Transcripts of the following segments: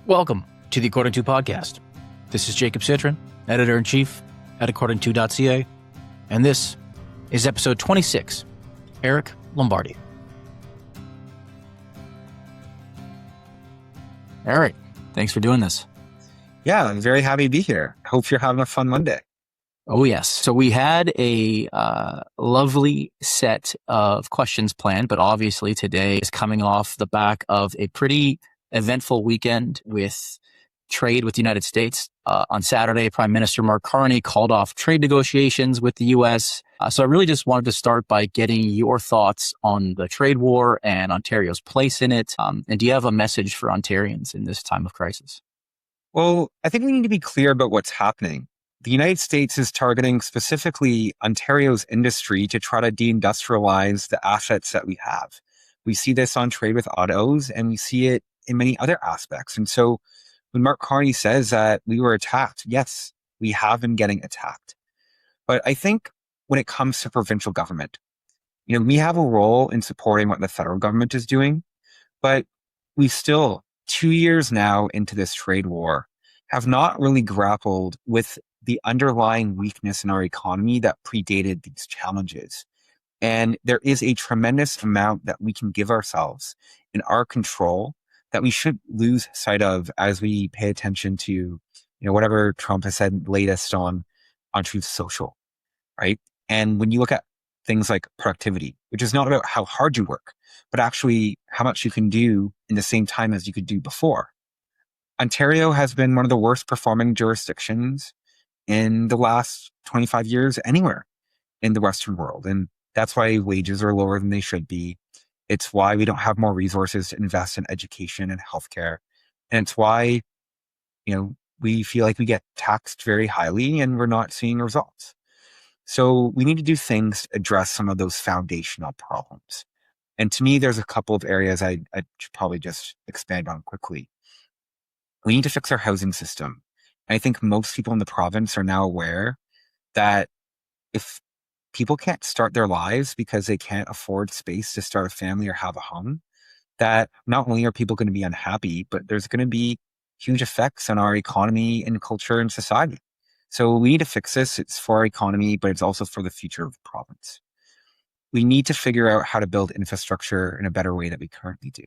Welcome to the According To podcast. This is Jacob Citrin, Editor-in-Chief at accordingto.ca, and this is episode 26, Eric Lombardi. Eric, thanks for doing this. Yeah, I'm very happy to be here. Hope you're having a fun Monday. Oh, yes. So we had a lovely set of questions planned, but obviously today is coming off the back of a pretty eventful weekend with trade with the United States. On Saturday, Prime Minister Mark Carney called off trade negotiations with the U.S. So I really just wanted to start by getting your thoughts on the trade war and Ontario's place in it. And do you have a message for Ontarians in this time of crisis? Well, I think we need to be clear about what's happening. The United States is targeting specifically Ontario's industry to try to deindustrialize the assets that we have. We see this on trade with autos, and we see it in many other aspects. And so when Mark Carney says that we were attacked, yes, we have been getting attacked. But I think when it comes to provincial government, we have a role in supporting what the federal government is doing, but we still, 2 years now into this trade war, have not really grappled with the underlying weakness in our economy that predated these challenges. And there is a tremendous amount that we can give ourselves in our control that we should lose sight of as we pay attention to, whatever Trump has said latest on Truth Social, right? And when you look at things like productivity, which is not about how hard you work, but actually how much you can do in the same time as you could do before. Ontario has been one of the worst performing jurisdictions in the last 25 years anywhere in the Western world. And that's why wages are lower than they should be. It's why we don't have more resources to invest in education and healthcare. And it's why, we feel like we get taxed very highly and we're not seeing results. So we need to do things to address some of those foundational problems. And to me, there's a couple of areas I should probably just expand on quickly. We need to fix our housing system. And I think most people in the province are now aware that if people can't start their lives because they can't afford space to start a family or have a home, that not only are people going to be unhappy, but there's going to be huge effects on our economy and culture and society. So we need to fix this. It's for our economy, but it's also for the future of the province. We need to figure out how to build infrastructure in a better way than we currently do.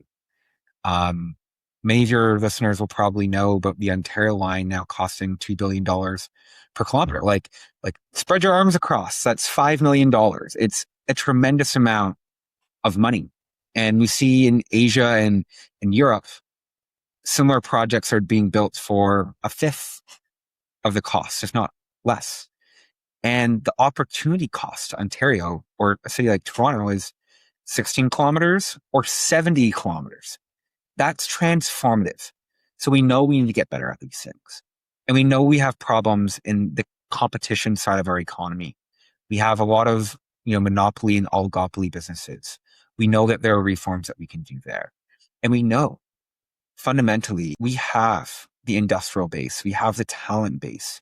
Many of your listeners will probably know about the Ontario line now costing $2 billion per kilometer. Like spread your arms across. That's $5 million. It's a tremendous amount of money. And we see in Asia and in Europe, similar projects are being built for a fifth of the cost, if not less. And the opportunity cost to Ontario or a city like Toronto is 16 kilometers or 70 kilometers. That's transformative. So we know we need to get better at these things. And we know we have problems in the competition side of our economy. We have a lot of, monopoly and oligopoly businesses. We know that there are reforms that we can do there. And we know fundamentally we have the industrial base. We have the talent base.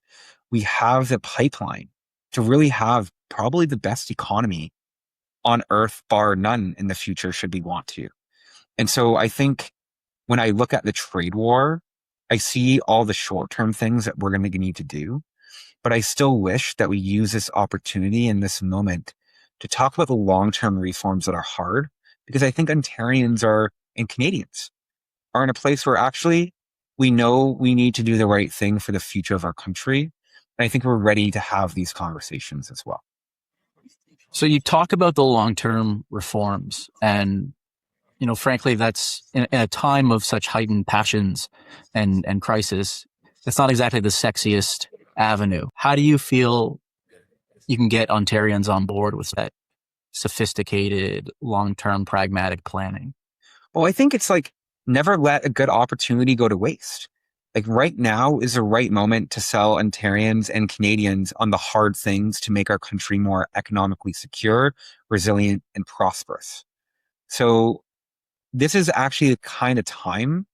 We have the pipeline to really have probably the best economy on earth, bar none, in the future should we want to. And so I think when I look at the trade war, I see all the short-term things that we're going to need to do, but I still wish that we use this opportunity in this moment to talk about the long-term reforms that are hard, because I think Ontarians and Canadians are in a place where actually we know we need to do the right thing for the future of our country. And I think we're ready to have these conversations as well. So you talk about the long-term reforms and frankly, that's in a time of such heightened passions and crisis, it's not exactly the sexiest avenue. How do you feel you can get Ontarians on board with that sophisticated, long-term, pragmatic planning? Well, I think it's like never let a good opportunity go to waste. Like right now is the right moment to sell Ontarians and Canadians on the hard things to make our country more economically secure, resilient, and prosperous. So this is actually the kind of time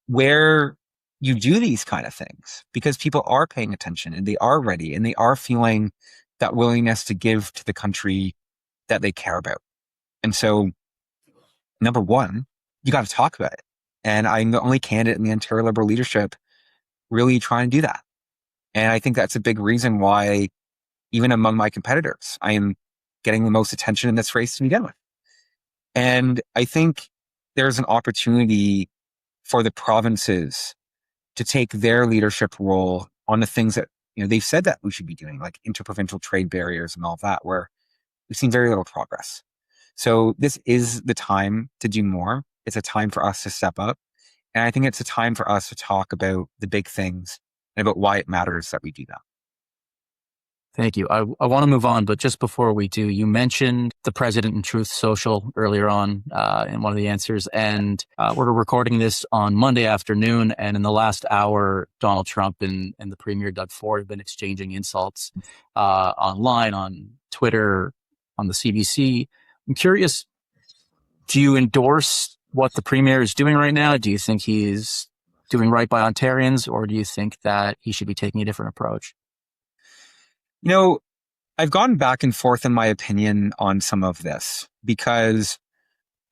where you do these kind of things because people are paying attention and they are ready and they are feeling that willingness to give to the country that they care about. And so, number one, you got to talk about it. And I'm the only candidate in the Ontario Liberal leadership really trying to do that. And I think that's a big reason why, even among my competitors, I am getting the most attention in this race to begin with. And I think there's an opportunity for the provinces to take their leadership role on the things that, they've said that we should be doing, like interprovincial trade barriers and all of that, where we've seen very little progress. So this is the time to do more. It's a time for us to step up. And I think it's a time for us to talk about the big things and about why it matters that we do that. Thank you. I want to move on, but just before we do, you mentioned the president and Truth Social earlier on in one of the answers, and we're recording this on Monday afternoon, and in the last hour, Donald Trump and the Premier Doug Ford have been exchanging insults online, on Twitter, on the CBC. I'm curious, do you endorse what the Premier is doing right now? Do you think he's doing right by Ontarians, or do you think that he should be taking a different approach? I've gone back and forth in my opinion on some of this, because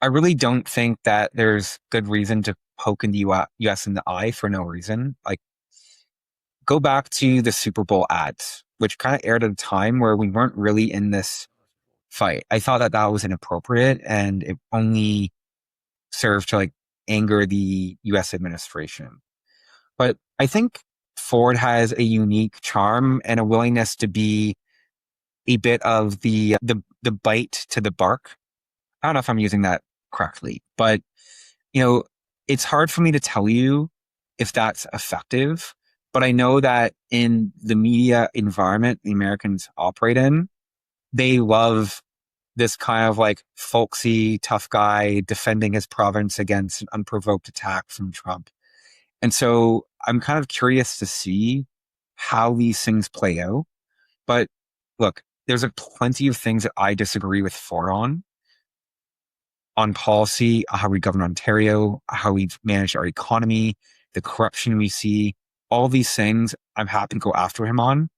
I really don't think that there's good reason to poke in the US in the eye for no reason. Like, go back to the Super Bowl ads, which kind of aired at a time where we weren't really in this fight. I thought that was inappropriate, and it only served to anger the US administration. But I think Ford has a unique charm and a willingness to be a bit of the bite to the bark. I don't know if I'm using that correctly, but it's hard for me to tell you if that's effective. But I know that in the media environment the Americans operate in, they love this kind of folksy, tough guy defending his province against an unprovoked attack from Trump. And so I'm kind of curious to see how these things play out. But look, there's plenty of things that I disagree with Ford on policy, how we govern Ontario, how we've managed our economy, the corruption we see, all these things I'm happy to go after him on.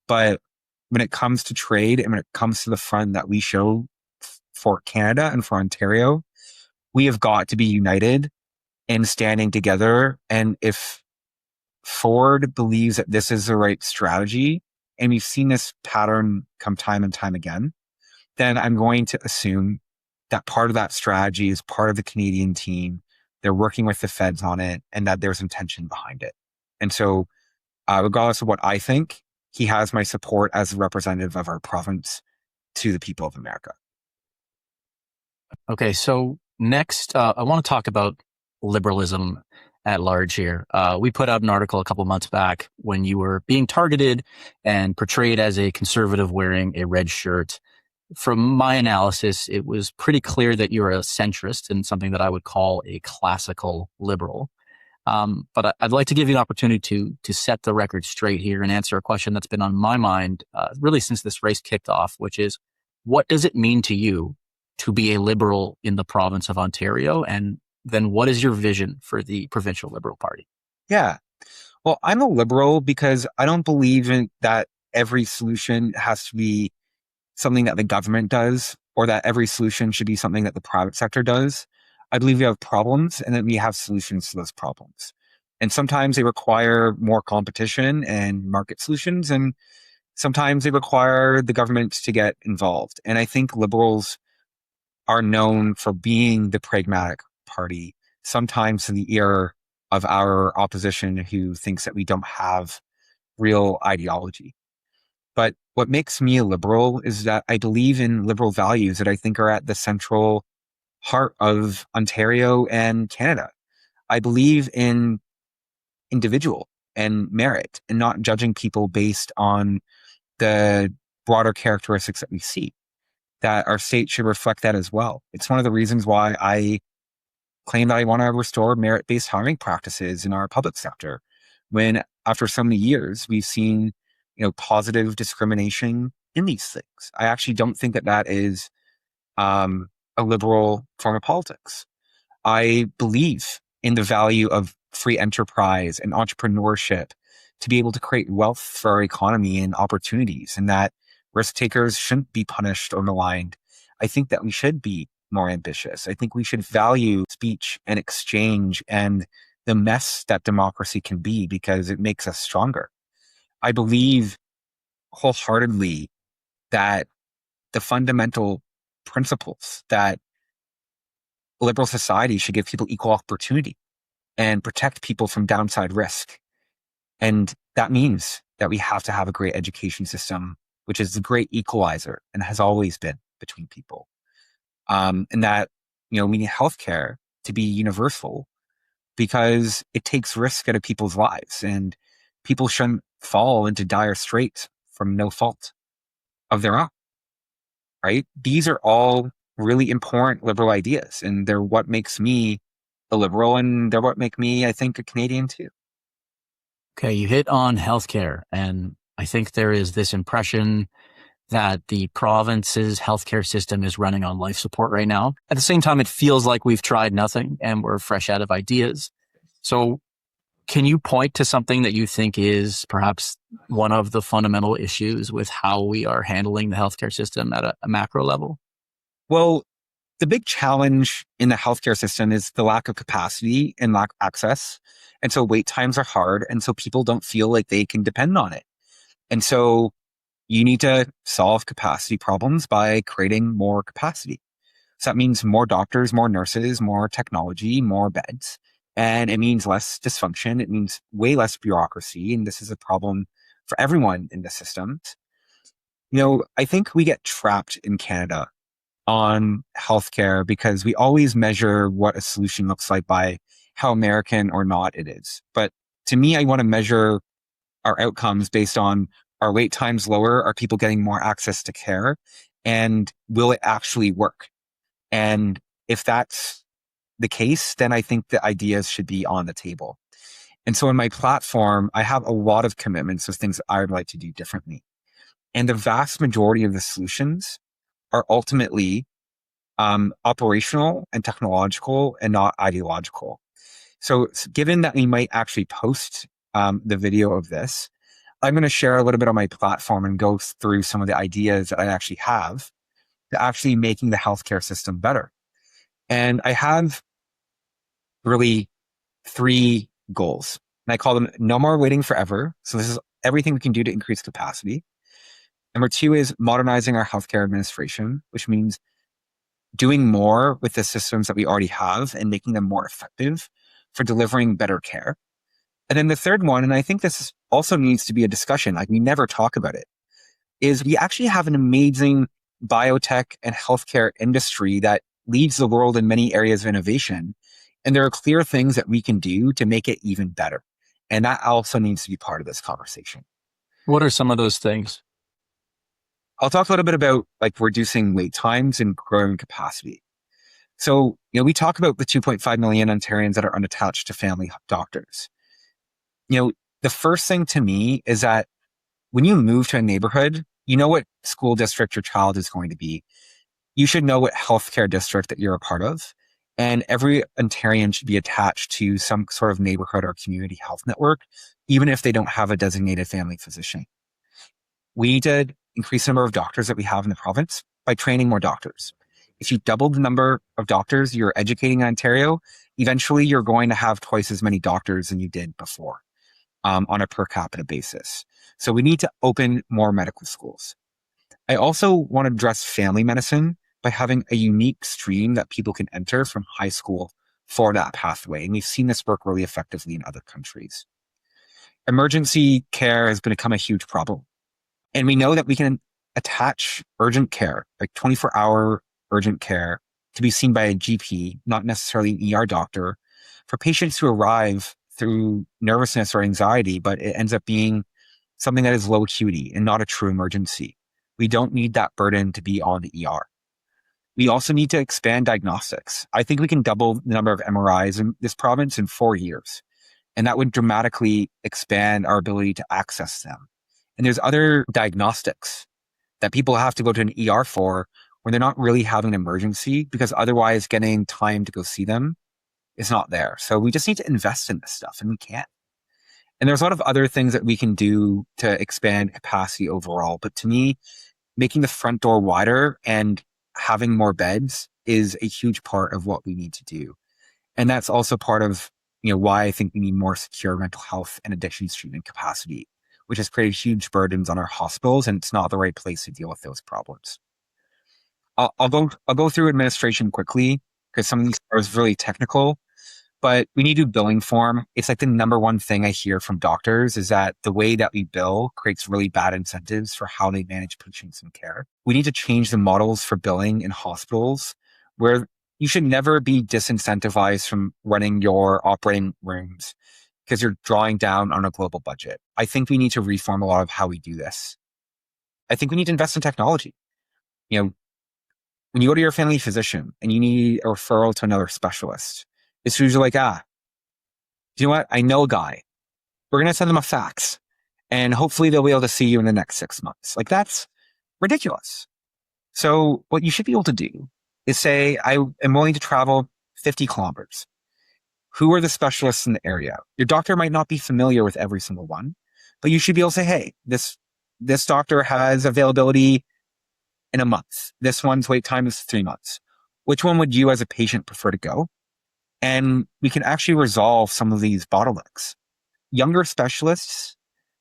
But when it comes to trade, and when it comes to the front that we show for Canada and for Ontario, we have got to be united and standing together. And if Ford believes that this is the right strategy, and we've seen this pattern come time and time again, then I'm going to assume that part of that strategy is part of the Canadian team. They're working with the feds on it, and that there's intention behind it. And so, regardless of what I think, he has my support as a representative of our province to the people of America. Okay, so next, I want to talk about liberalism at large here. We put out an article a couple months back when you were being targeted and portrayed as a conservative wearing a red shirt. From my analysis, it was pretty clear that you're a centrist and something that I would call a classical liberal. But I'd like to give you an opportunity to set the record straight here and answer a question that's been on my mind really since this race kicked off, which is, what does it mean to you to be a liberal in the province of Ontario? And then what is your vision for the Provincial Liberal Party? Yeah. Well, I'm a liberal because I don't believe in that every solution has to be something that the government does, or that every solution should be something that the private sector does. I believe we have problems, and that we have solutions to those problems. And sometimes they require more competition and market solutions, and sometimes they require the government to get involved. And I think liberals are known for being the pragmatic party, sometimes in the ear of our opposition who thinks that we don't have real ideology. But what makes me a liberal is that I believe in liberal values that I think are at the central heart of Ontario and Canada. I believe in individual and merit, and not judging people based on the broader characteristics that we see. That our state should reflect that as well. It's one of the reasons why I claim that I want to restore merit-based hiring practices in our public sector, when after so many years we've seen positive discrimination in these things. I actually don't think that is a liberal form of politics. I believe in the value of free enterprise and entrepreneurship to be able to create wealth for our economy and opportunities, and that risk takers shouldn't be punished or maligned. I think that we should be more ambitious. I think we should value speech and exchange and the mess that democracy can be because it makes us stronger. I believe wholeheartedly that the fundamental principles that liberal society should give people equal opportunity and protect people from downside risk. And that means that we have to have a great education system, which is the great equalizer and has always been between people. And that, we need healthcare to be universal because it takes risk out of people's lives and people shouldn't fall into dire straits from no fault of their own, right? These are all really important liberal ideas and they're what makes me a liberal and they're what make me, I think, a Canadian too. Okay, you hit on healthcare, and I think there is this impression that the province's healthcare system is running on life support right now. At the same time, it feels like we've tried nothing and we're fresh out of ideas. So can you point to something that you think is perhaps one of the fundamental issues with how we are handling the healthcare system at a macro level? Well, the big challenge in the healthcare system is the lack of capacity and lack of access. And so wait times are hard. And so people don't feel like they can depend on it. And so you need to solve capacity problems by creating more capacity. So that means more doctors, more nurses, more technology, more beds. And it means less dysfunction. It means way less bureaucracy. And this is a problem for everyone in the system. I think we get trapped in Canada on healthcare because we always measure what a solution looks like by how American or not it is. But to me, I want to measure our outcomes based on, are wait times lower? Are people getting more access to care? And will it actually work? And if that's the case, then I think the ideas should be on the table. And so in my platform, I have a lot of commitments of things that I would like to do differently. And the vast majority of the solutions are ultimately operational and technological and not ideological. So given that we might actually post the video of this, I'm going to share a little bit on my platform and go through some of the ideas that I actually have to actually making the healthcare system better. And I have really 3 goals. And I call them no more waiting forever. So this is everything we can do to increase capacity. Number 2 is modernizing our healthcare administration, which means doing more with the systems that we already have and making them more effective for delivering better care. And then the third one, and I think this also needs to be a discussion, like we never talk about it, is we actually have an amazing biotech and healthcare industry that leads the world in many areas of innovation. And there are clear things that we can do to make it even better. And that also needs to be part of this conversation. What are some of those things? I'll talk a little bit about like reducing wait times and growing capacity. So, we talk about the 2.5 million Ontarians that are unattached to family doctors. The first thing to me is that when you move to a neighborhood, you know what school district your child is going to be. You should know what healthcare district that you're a part of. And every Ontarian should be attached to some sort of neighborhood or community health network, even if they don't have a designated family physician. We need to increase the number of doctors that we have in the province by training more doctors. If you double the number of doctors you're educating in Ontario, eventually you're going to have twice as many doctors than you did before on a per capita basis. So we need to open more medical schools. I also want to address family medicine by having a unique stream that people can enter from high school for that pathway. And we've seen this work really effectively in other countries. Emergency care has become a huge problem. And we know that we can attach urgent care, like 24-hour urgent care, to be seen by a GP, not necessarily an ER doctor, for patients who arrive through nervousness or anxiety, but it ends up being something that is low acuity and not a true emergency. We don't need that burden to be on the ER. We also need to expand diagnostics. I think we can double the number of MRIs in this province in 4 years, and that would dramatically expand our ability to access them. And there's other diagnostics that people have to go to an ER for when they're not really having an emergency, because otherwise getting time to go see them is not there. So we just need to invest in this stuff, and we can't. And there's a lot of other things that we can do to expand capacity overall. But to me, making the front door wider and having more beds is a huge part of what we need to do. And that's also part of, why I think we need more secure mental health and addictions treatment capacity, which has created huge burdens on our hospitals, and it's not the right place to deal with those problems. I'll go through administration quickly because some of these are really technical, but we need to do billing form. It's like the number one thing I hear from doctors is that the way that we bill creates really bad incentives for how they manage patients and care. We need to change the models for billing in hospitals where you should never be disincentivized from running your operating rooms because you're drawing down on a global budget. I think we need to reform a lot of how we do this. I think we need to invest in technology. When you go to your family physician and you need a referral to another specialist, it's usually like, you know what? I know a guy. We're going to send them a fax and hopefully they'll be able to see you in the next 6 months. Like, that's ridiculous. So what you should be able to do is say, I am willing to travel 50 kilometers. Who are the specialists in the area? Your doctor might not be familiar with every single one, but you should be able to say, hey, this doctor has availability in a month. This one's wait time is 3 months. Which one would you as a patient prefer to go? And we can actually resolve some of these bottlenecks. Younger specialists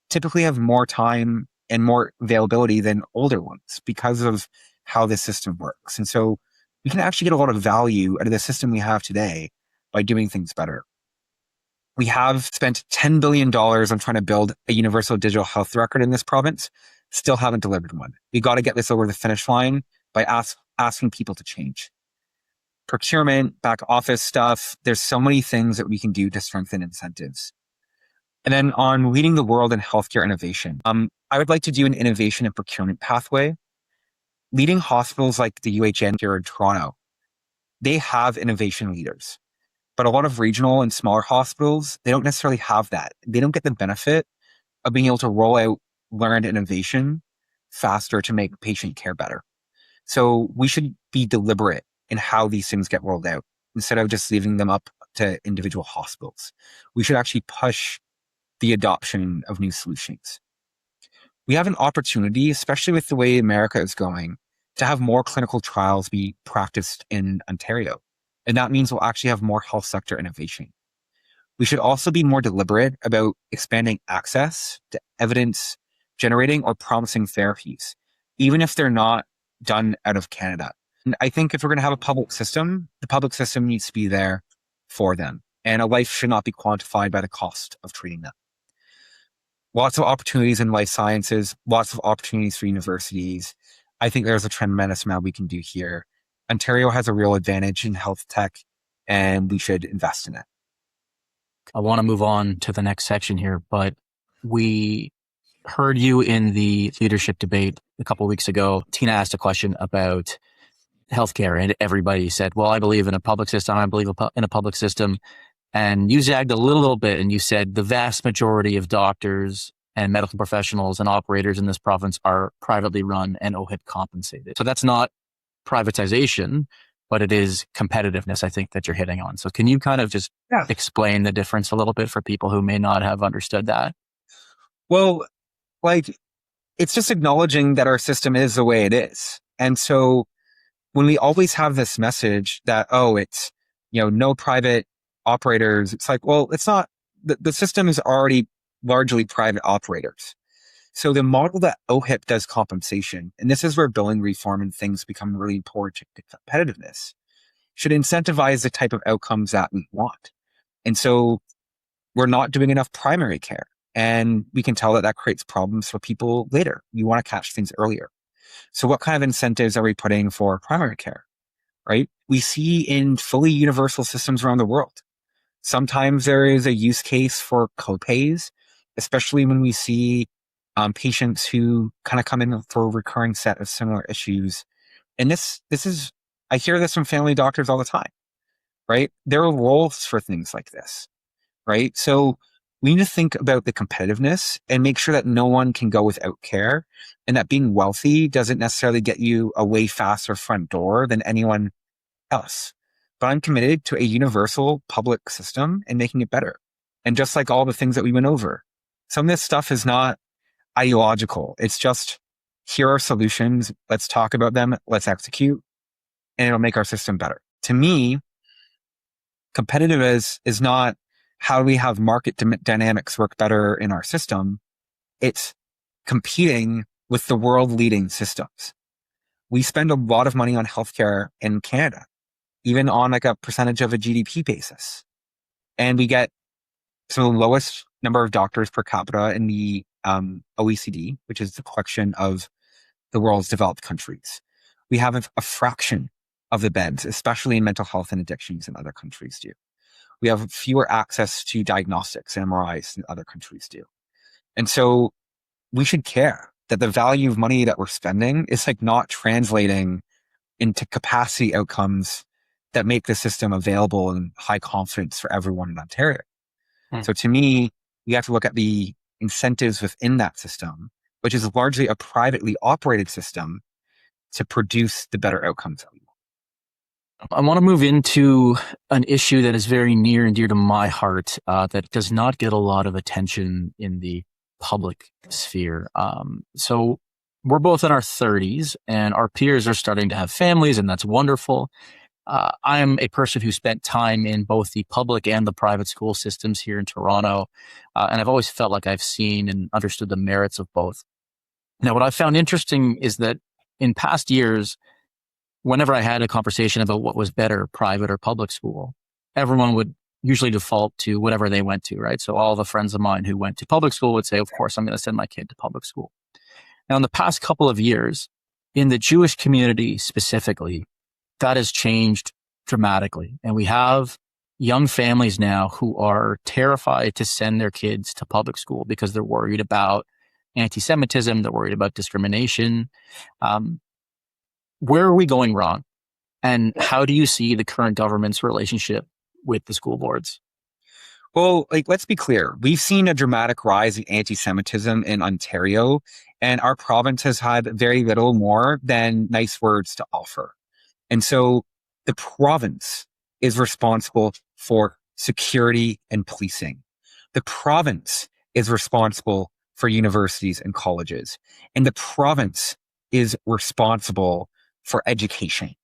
typically have more time and more availability than older ones because of how the system works. And so we can actually get a lot of value out of the system we have today by doing things better. We have spent $10 billion on trying to build a universal digital health record in this province. Still haven't delivered one. We got to get this over the finish line by asking people to change. Procurement, back office stuff. There's so many things that we can do to strengthen incentives. And then on leading the world in healthcare innovation, I would like to do an innovation and procurement pathway. Leading hospitals like the UHN here in Toronto, they have innovation leaders. But a lot of regional and smaller hospitals, they don't necessarily have that. They don't get the benefit of being able to roll out learned innovation faster to make patient care better. So we should be deliberate in how these things get rolled out instead of just leaving them up to individual hospitals. We should actually push the adoption of new solutions. We have an opportunity, especially with the way America is going, to have more clinical trials be practiced in Ontario. And that means we'll actually have more health sector innovation. We should also be more deliberate about expanding access to evidence generating or promising therapies, even if they're not done out of Canada. And I think if we're going to have a public system, the public system needs to be there for them. And a life should not be quantified by the cost of treating them. Lots of opportunities in life sciences, lots of opportunities for universities. I think there's a tremendous amount we can do here. Ontario has a real advantage in health tech, and we should invest in it. I want to move on to the next section here, but we heard you in the leadership debate a couple of weeks ago. Tina asked a question about healthcare, and everybody said, well, I believe in a public system. I believe in a public system. And you zagged a little bit and you said the vast majority of doctors and medical professionals and operators in this province are privately run and OHIP compensated. So that's not privatization, but it is competitiveness, I think, that you're hitting on. So can you kind of just explain the difference a little bit for people who may not have understood that? Well, it's just acknowledging that our system is the way it is. And so when we always have this message that, it's, no private operators, it's like, well, it's not, the system is already largely private operators. So the model that OHIP does compensation, and this is where billing reform and things become really important to competitiveness, should incentivize the type of outcomes that we want. And so we're not doing enough primary care. And we can tell that creates problems for people later. You want to catch things earlier. So what kind of incentives are we putting for primary care, right? We see in fully universal systems around the world. Sometimes there is a use case for copays, especially when we see patients who kind of come in for a recurring set of similar issues. And this is, I hear this from family doctors all the time, right? There are roles for things like this, right? So we need to think about the competitiveness and make sure that no one can go without care, and that being wealthy doesn't necessarily get you a way faster front door than anyone else. But I'm committed to a universal public system and making it better. And just like all the things that we went over, some of this stuff is not ideological. It's just, here are solutions. Let's talk about them. Let's execute. and it'll make our system better. To me, competitive is not how do we have market dynamics work better in our system. It's competing with the world leading systems. We spend a lot of money on healthcare in Canada, even on like a percentage of a GDP basis. And we get some of the lowest number of doctors per capita in the OECD, which is the collection of the world's developed countries. We have a fraction of the beds, especially in mental health and addictions, than other countries do. We have fewer access to diagnostics and MRIs than other countries do. And so we should care that the value of money that we're spending is like not translating into capacity outcomes that make the system available and high confidence for everyone in Ontario. So to me, we have to look at the incentives within that system, which is largely a privately operated system, to produce the better outcomes that we want. I want to move into an issue that is very near and dear to my heart, that does not get a lot of attention in the public sphere. So we're both in our 30s and our peers are starting to have families, and that's wonderful. I am a person who spent time in both the public and the private school systems here in Toronto, and I've always felt like I've seen and understood the merits of both. Now, what I found interesting is that in past years, whenever I had a conversation about what was better, private or public school, everyone would usually default to whatever they went to, right? So all the friends of mine who went to public school would say, of course, I'm going to send my kid to public school. Now, in the past couple of years, in the Jewish community specifically, that has changed dramatically. And we have young families now who are terrified to send their kids to public school because they're worried about anti-Semitism, they're worried about discrimination. Where are we going wrong? And how do you see the current government's relationship with the school boards? Well, like, let's be clear. We've seen a dramatic rise in anti-Semitism in Ontario, and our province has had very little more than nice words to offer. And so the province is responsible for security and policing. The province is responsible for universities and colleges. And the province is responsible for education.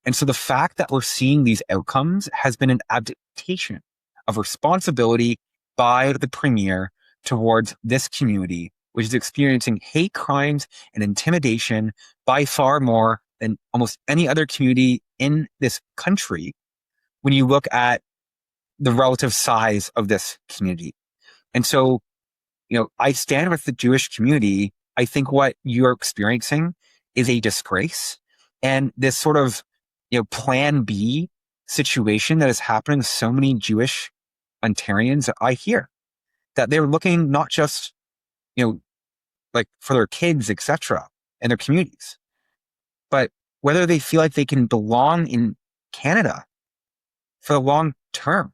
And so the fact that we're seeing these outcomes has been an abdication of responsibility by the premier towards this community, which is experiencing hate crimes and intimidation by far more than almost any other community in this country when you look at the relative size of this community. And so, I stand with the Jewish community. I think what you're experiencing is a disgrace, and this sort of, plan B situation that is happening with so many Jewish Ontarians. I hear that they're looking not just, like for their kids, etc., and their communities, but whether they feel like they can belong in Canada for the long term,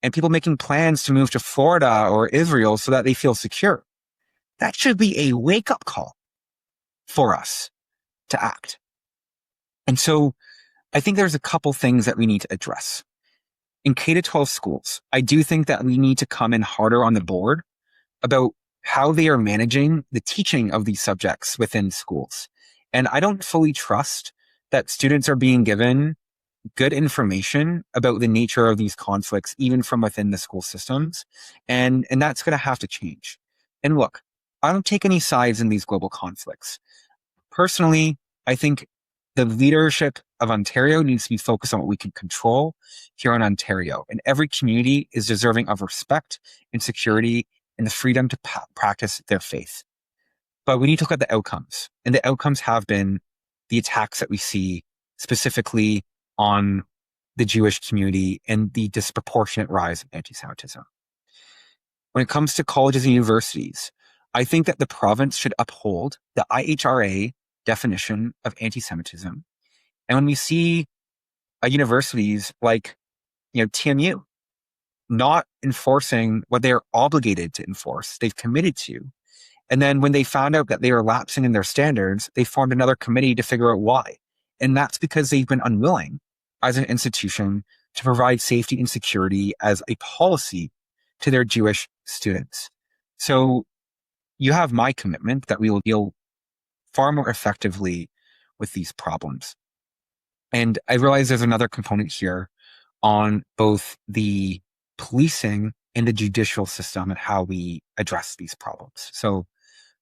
and people making plans to move to Florida or Israel so that they feel secure. That should be a wake-up call for us to act. And so I think there's a couple things that we need to address. In K-12 schools, I do think that we need to come in harder on the board about how they are managing the teaching of these subjects within schools. And I don't fully trust that students are being given good information about the nature of these conflicts, even from within the school systems. And that's going to have to change. And look, I don't take any sides in these global conflicts. Personally, I think the leadership of Ontario needs to be focused on what we can control here in Ontario. And every community is deserving of respect and security and the freedom to practice their faith. But we need to look at the outcomes. And the outcomes have been the attacks that we see specifically on the Jewish community and the disproportionate rise of anti-Semitism. When it comes to colleges and universities, I think that the province should uphold the IHRA definition of anti-Semitism. And when we see universities like, TMU not enforcing what they're obligated to enforce, they've committed to. And then when they found out that they were lapsing in their standards, they formed another committee to figure out why. And that's because they've been unwilling as an institution to provide safety and security as a policy to their Jewish students. So you have my commitment that we will deal far more effectively with these problems. And I realize there's another component here on both the policing and the judicial system and how we address these problems. So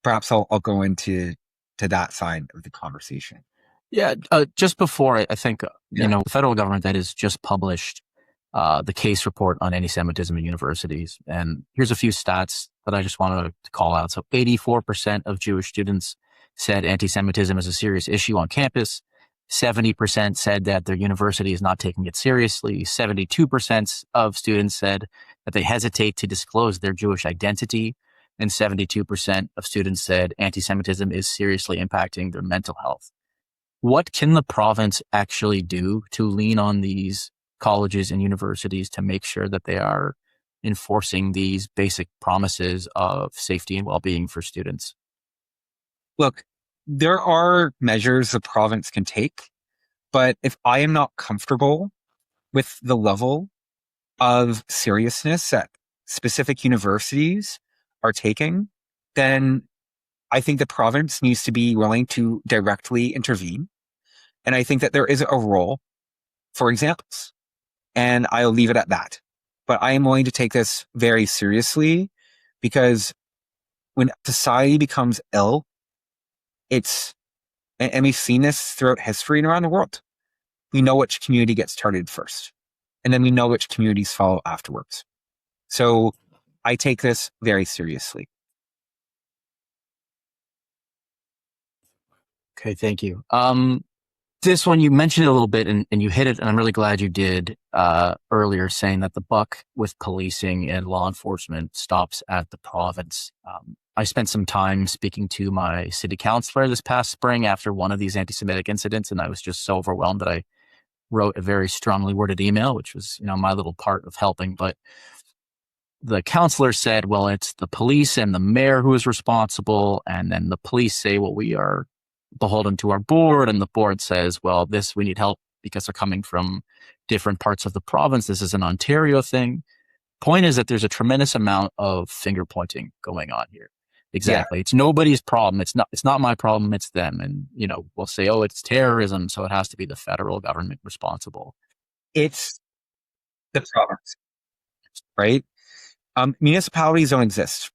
perhaps I'll go into that side of the conversation. Yeah, just before I think, Yeah. the federal government that has just published the case report on anti-Semitism in universities. And here's a few stats that I just wanted to call out. So 84% of Jewish students said anti-Semitism is a serious issue on campus. 70% said that their university is not taking it seriously. 72% of students said that they hesitate to disclose their Jewish identity. And 72% of students said anti-Semitism is seriously impacting their mental health. What can the province actually do to lean on these colleges and universities to make sure that they are enforcing these basic promises of safety and well-being for students? Look, there are measures the province can take, but if I am not comfortable with the level of seriousness that specific universities are taking, then I think the province needs to be willing to directly intervene. And I think that there is a role for examples. And I'll leave it at that. But I am willing to take this very seriously because when society becomes ill, and we've seen this throughout history and around the world. We know which community gets targeted first, and then we know which communities follow afterwards. So I take this very seriously. Okay, thank you. This one, you mentioned it a little bit and you hit it, and I'm really glad you did earlier, saying that the buck with policing and law enforcement stops at the province. I spent some time speaking to my city councilor this past spring after one of these anti-Semitic incidents, and I was just so overwhelmed that I wrote a very strongly worded email, which was, my little part of helping. But the counselor said, well, it's the police and the mayor who is responsible. And then the police say, well, we are beholden to our board. And the board says, well, we need help because they're coming from different parts of the province. This is an Ontario thing. Point is that there's a tremendous amount of finger pointing going on here. Exactly. Yeah. It's nobody's problem. It's not my problem. It's them. And, we'll say, oh, it's terrorism. So it has to be the federal government responsible. It's the province, right? Municipalities don't exist.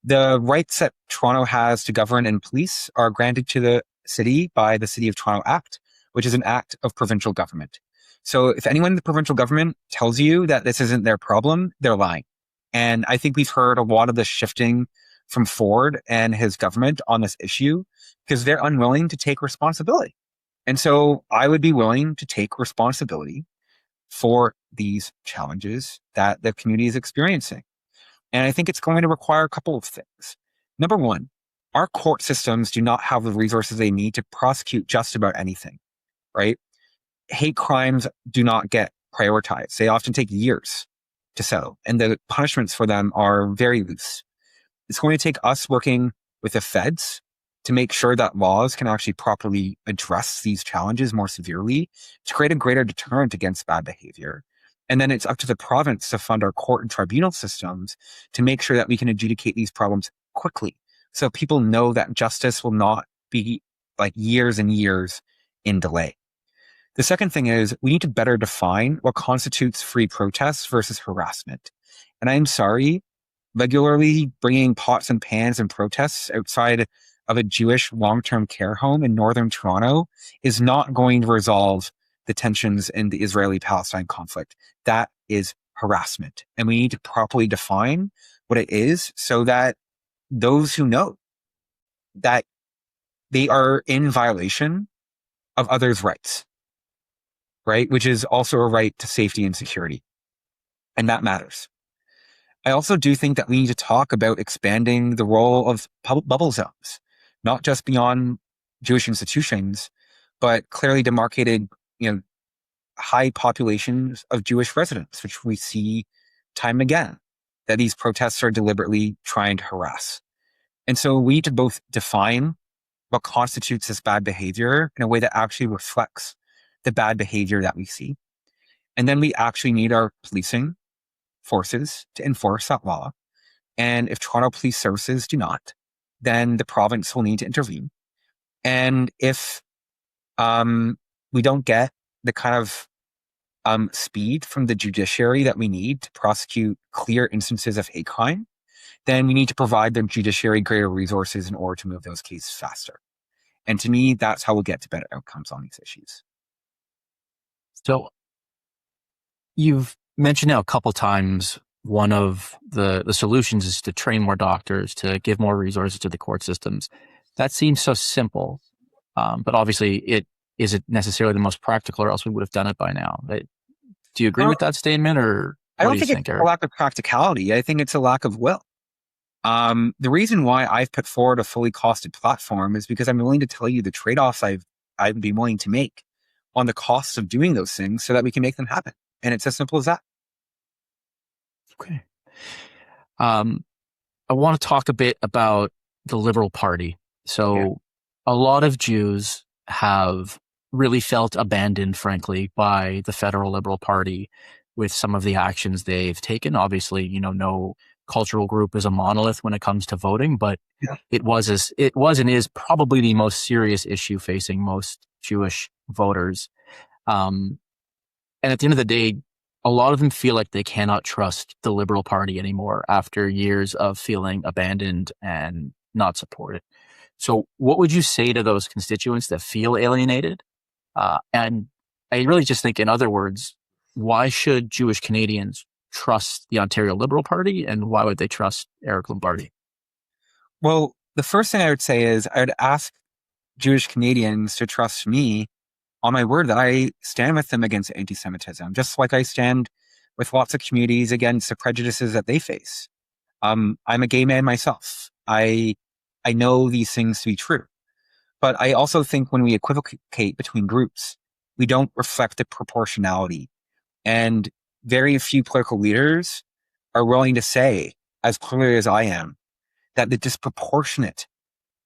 The rights that Toronto has to govern and police are granted to the city by the City of Toronto Act, which is an act of provincial government. So if anyone in the provincial government tells you that this isn't their problem, they're lying. And I think we've heard a lot of the shifting from Ford and his government on this issue because they're unwilling to take responsibility. And so I would be willing to take responsibility for these challenges that the community is experiencing. And I think it's going to require a couple of things. Number one, our court systems do not have the resources they need to prosecute just about anything, right? Hate crimes do not get prioritized. They often take years to settle, and the punishments for them are very loose. It's going to take us working with the feds to make sure that laws can actually properly address these challenges more severely to create a greater deterrent against bad behavior. And then it's up to the province to fund our court and tribunal systems to make sure that we can adjudicate these problems quickly. So people know that justice will not be like years and years in delay. The second thing is we need to better define what constitutes free protests versus harassment. And I'm sorry, regularly bringing pots and pans and protests outside of a Jewish long-term care home in northern Toronto is not going to resolve the tensions in the Israeli-Palestine conflict. That is harassment. And we need to properly define what it is so that those who know that they are in violation of others' rights, right? Which is also a right to safety and security. And that matters. I also do think that we need to talk about expanding the role of bubble zones, not just beyond Jewish institutions, but clearly demarcated, high populations of Jewish residents, which we see time and again, that these protests are deliberately trying to harass. And so we need to both define what constitutes this bad behavior in a way that actually reflects the bad behavior that we see. And then we actually need our policing forces to enforce that law. And if Toronto Police Services do not, then the province will need to intervene. And if we we don't get the kind of speed from the judiciary that we need to prosecute clear instances of hate crime, then we need to provide the judiciary greater resources in order to move those cases faster. And to me, that's how we'll get to better outcomes on these issues. So you've mentioned now a couple times one of the solutions is to train more doctors, to give more resources to the court systems. That seems so simple, but obviously it isn't necessarily the most practical, or else we would have done it by now. Do you agree with that statement, or I what don't do you think think, it's Eric? a lack of practicality. I think it's a lack of will. The reason why I've put forward a fully costed platform is because I'm willing to tell you the trade-offs I'd be willing to make on the costs of doing those things so that we can make them happen. And it's as simple as that. Okay. I want to talk a bit about the Liberal Party. So a lot of Jews have really felt abandoned, frankly, by the federal Liberal Party with some of the actions they've taken. Obviously, no cultural group is a monolith when it comes to voting, but it was and is probably the most serious issue facing most Jewish voters. And at the end of the day, a lot of them feel like they cannot trust the Liberal Party anymore after years of feeling abandoned and not supported. So what would you say to those constituents that feel alienated? And I really just think, in other words, why should Jewish Canadians trust the Ontario Liberal Party, and why would they trust Eric Lombardi? Well, the first thing I would say is I would ask Jewish Canadians to trust me on my word that I stand with them against anti-Semitism, just like I stand with lots of communities against the prejudices that they face. I'm a gay man myself. I know these things to be true. But I also think when we equivocate between groups, we don't reflect the proportionality. And very few political leaders are willing to say, as clearly as I am, that the disproportionate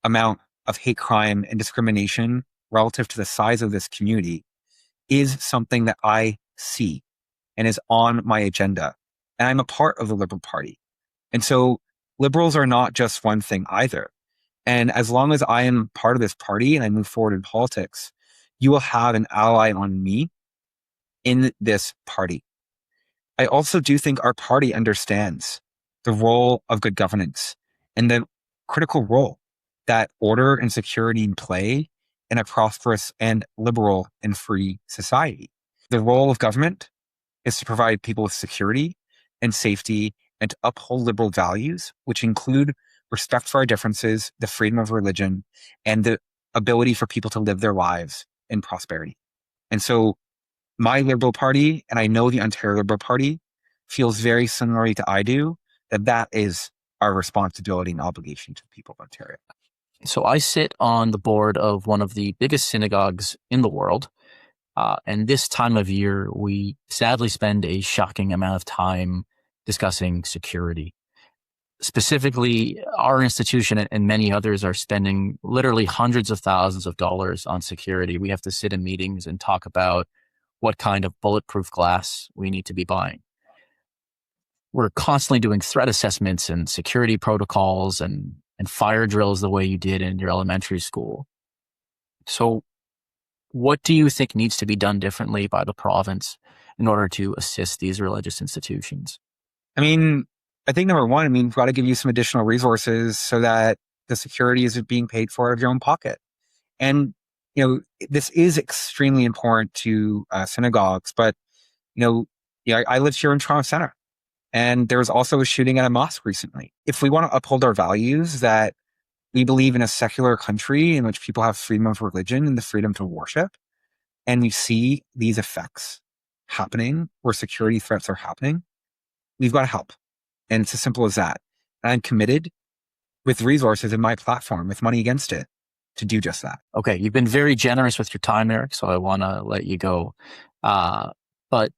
amount of hate crime and discrimination relative to the size of this community is something that I see and is on my agenda. And I'm a part of the Liberal Party. And so liberals are not just one thing either. And as long as I am part of this party and I move forward in politics, you will have an ally on me in this party. I also do think our party understands the role of good governance and the critical role that order and security play in a prosperous and liberal and free society. The role of government is to provide people with security and safety and to uphold liberal values, which include respect for our differences, the freedom of religion, and the ability for people to live their lives in prosperity. And so my Liberal Party, and I know the Ontario Liberal Party, feels very similarly to I do, that is our responsibility and obligation to the people of Ontario. So I sit on the board of one of the biggest synagogues in the world. And this time of year, we sadly spend a shocking amount of time discussing security. Specifically, our institution and many others are spending literally hundreds of thousands of dollars on security. We have to sit in meetings and talk about what kind of bulletproof glass we need to be buying. We're constantly doing threat assessments and security protocols and fire drills the way you did in your elementary school. So what do you think needs to be done differently by the province in order to assist these religious institutions? I mean, I think number one, we've got to give you some additional resources so that the security is being paid for out of your own pocket. And, this is extremely important to synagogues, but, I live here in Toronto Center, and there was also a shooting at a mosque recently. If we want to uphold our values that we believe in a secular country in which people have freedom of religion and the freedom to worship, and we see these effects happening where security threats are happening, we've got to help. And it's as simple as that. And I'm committed with resources in my platform, with money against it, to do just that. Okay, you've been very generous with your time, Eric, so I want to let you go. But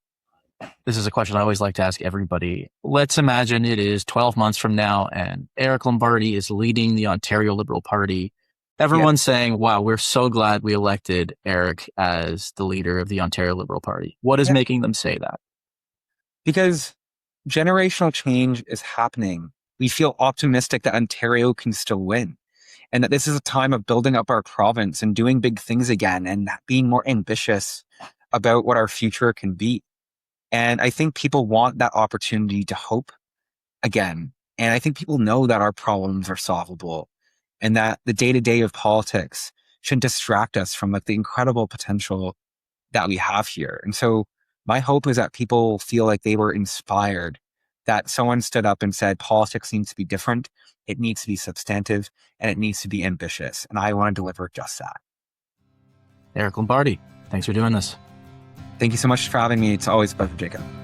this is a question I always like to ask everybody. Let's imagine it is 12 months from now and Eric Lombardi is leading the Ontario Liberal Party. Everyone's saying, wow, we're so glad we elected Eric as the leader of the Ontario Liberal Party. What is making them say that? Because generational change is happening. We feel optimistic that Ontario can still win. and that this is a time of building up our province and doing big things again and being more ambitious about what our future can be. And I think people want that opportunity to hope again. And I think people know that our problems are solvable and that the day-to-day of politics shouldn't distract us from like the incredible potential that we have here. And so my hope is that people feel like they were inspired, that someone stood up and said, politics needs to be different. It needs to be substantive and it needs to be ambitious. And I want to deliver just that. Eric Lombardi, thanks for doing this. Thank you so much for having me. It's always a pleasure, Jacob.